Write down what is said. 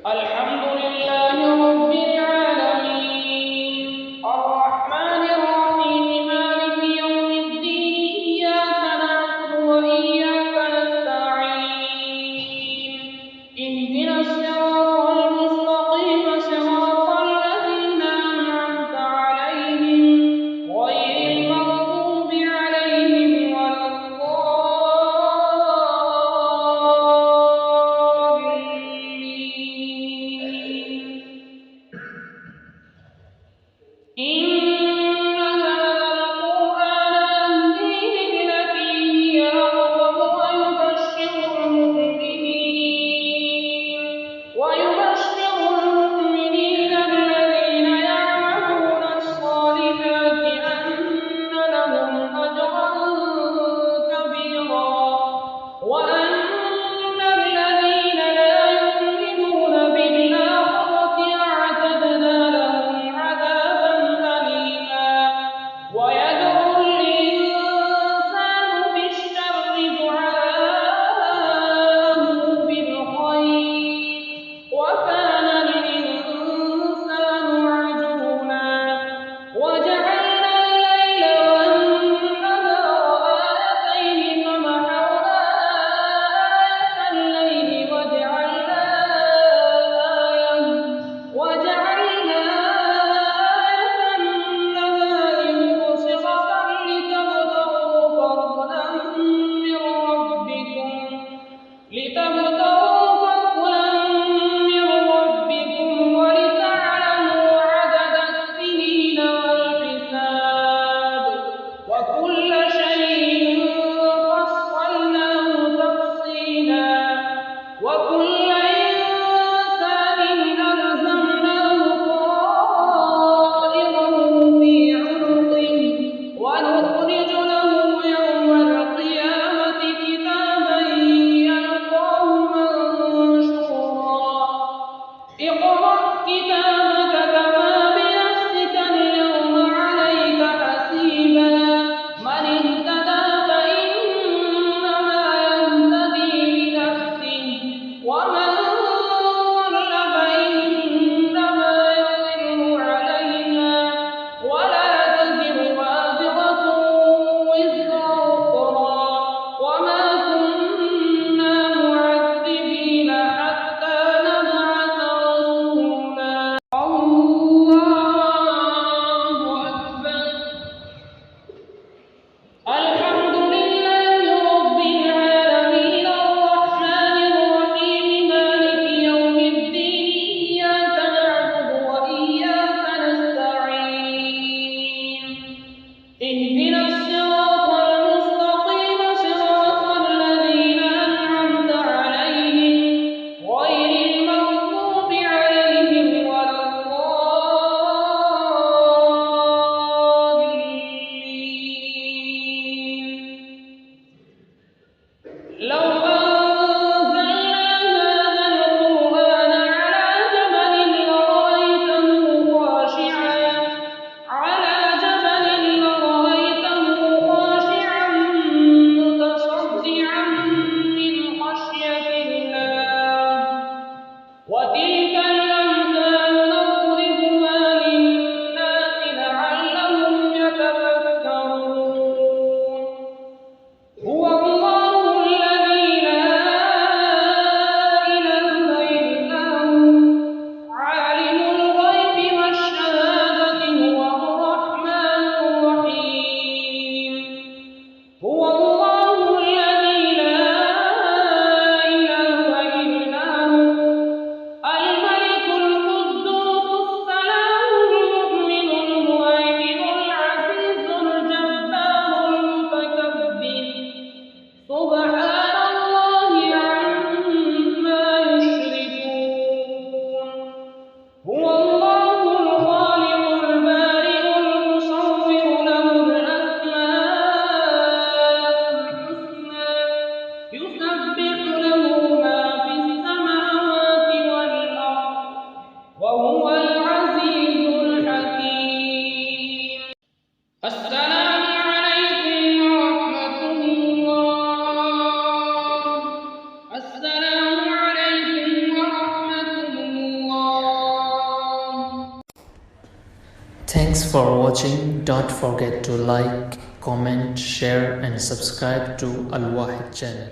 الحمد لله رب العالمين الرحمن الرحيم مالك يوم الدين إياك نعبد وإياك نستعين اهدنا الصراط المستقيم صراط الذين أنعمت عليهم غير المغضوب عليهم ولا إن هذا القرآن يهدي للتي هي أقوم ويبشر المؤمنين الذين يعملون الصالحات أن لهم أجرا كبيرا وأن الذين لا يؤمنون بالآخرة أعتدنا لهم عذابا أليما ويدعو الإنسان بالشر دعاءه بالخير وكان الإنسان عجولا وجعلنا الليل والنهار آيتين فمحونا آية الليل وجعلنا آية النهار مبصرة لتبتغوا فضلا من ربكم ولتعلموا عدد السنين والحساب وكل شيء فصلناه تفصيلا وكل إنسان ألزمناه طائره في عنقه ونخرج له يوم القيامة كتابا يلقاه منشورا اقرأ كتابك كفى بنفسك اليوم عليك حسيبا من اهتدى فإنما يهتدي لنفسه ومن ضل فإنما يضل عليها ولا تزر وازرة وزر أخرى وما كنا معذبين حتى نبعث رسولا Thanks for watching. Don't forget to like, comment, share and subscribe to Al Wahid channel.